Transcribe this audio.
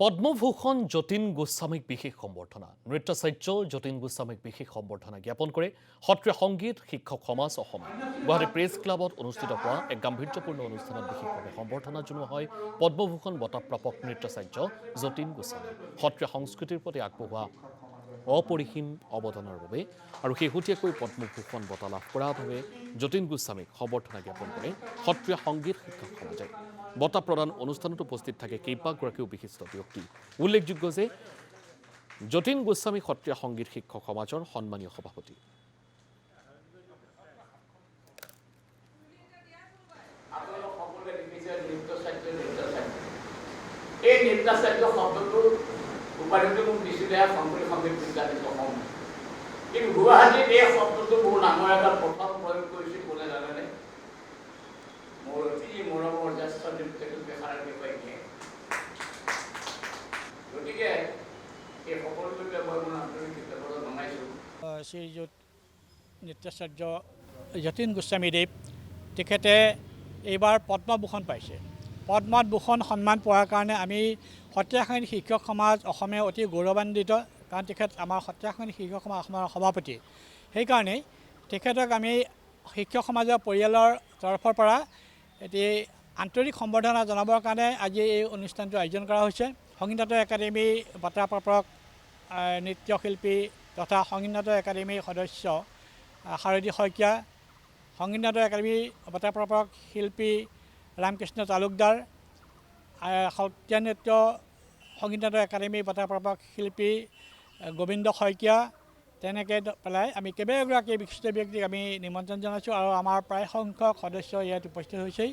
পদ্মভূষণ যতীন গোস্বামীক বিশেষ সম্বৰ্ধনা নৃত্যাচাৰ্য যতীন গোস্বামীক বিশেষ সম্বৰ্ধনা জ্ঞাপন কৰে সত্ৰীয় সংগীত শিক্ষক সমাজ অসমে গুৱাহাটী প্ৰেছ ক্লাবত অনুষ্ঠিত হোৱা এক গাম্ভীৰ্যপূৰ্ণ অনুষ্ঠানত বিশেষভাৱে সম্বৰ্ধনা জনোৱা হয় পদ্মভূষণ বঁটাপ্ৰাপক নৃত্যাচাৰ্য যতীন গোস্বামী সত্ৰীয় সংস্কৃতিৰ প্ৰতি আগবঢ়োৱা অপৰিসীম অৱদানৰ বাবে আৰু শেহতীয়াকৈ পদ্মভূষণ বঁটা লাভ কৰাৰ বাবে যতীন গোস্বামীক সম্বৰ্ধনা জ্ঞাপন কৰে সত্ৰীয় সংগীত শিক্ষক সমাজে বঁটা প্ৰদান অনুষ্ঠানত উপস্থিত থাকে কেইবাগৰাকীও বিশিষ্ট ব্যক্তি উল্লেখযোগ্য যে যতীন গোস্বামী সত্ৰীয় সংগীত শিক্ষক সমাজৰ সন্মানীয় সভাপতি এই নৃত্যাচাৰ্য শব্দটো উপাধিটো মোক দিছিলে শংকৰী সংগীত বিদ্যালয় অসম কিন্তু গুৱাহাটীত এই শব্দটো মোৰ নামৰ এটা প্ৰথম প্ৰয়োগ কৰিছিল কোনে জানেনে মোৰ অতি মৰমৰ জ্যেষ্ঠ নৃত্যশিল্পী সাৰথী শইকীয়াই গতিকে এই সকলোকে মই মোৰ আন্তৰিক কৃতজ্ঞতা জনাইছোঁ শ্ৰীযুত নৃত্যাচাৰ্য যতীন গোস্বামীদেৱ তেখেতে এইবাৰ পদ্মভূষণ পাইছে পদ্মভূষণ সন্মান পোৱাৰ কাৰণে আমি সত্ৰীয়া সংগীত শিক্ষক সমাজ অসমে অতি গৌৰৱান্বিত কাৰণ তেখেত আমাৰ সত্ৰীয়া সংগীত শিক্ষক সমাজ অসমৰ সভাপতি সেইকাৰণেই তেখেতক আমি শিক্ষক সমাজৰ পৰিয়ালৰ তৰফৰ পৰা এটি আন্তৰিক সম্বৰ্ধনা জনাবৰ কাৰণে আজি এই অনুষ্ঠানটো আয়োজন কৰা হৈছে সংগীত নাটক একাডেমী বঁটাপ্ৰাপক নৃত্যশিল্পী তথা সংগীত নাটক একাডেমীৰ সদস্য সাৰথী শইকীয়া সংগীত নাটক একাডেমী বঁটাপ্ৰাপক শিল্পী ৰামকৃষ্ণ তালুকদাৰ সত্ৰীয়া নৃত্য সংগীত নাটক একাডেমী বঁটাপ্ৰাপক শিল্পী গোবিন্দ শইকীয়া তেনেকৈ পেলাই আমি কেইবাগৰাকী বিশিষ্ট ব্যক্তিক আমি নিমন্ত্ৰণ জনাইছোঁ আৰু আমাৰ প্ৰায় সংখ্যক সদস্য ইয়াত উপস্থিত হৈছেই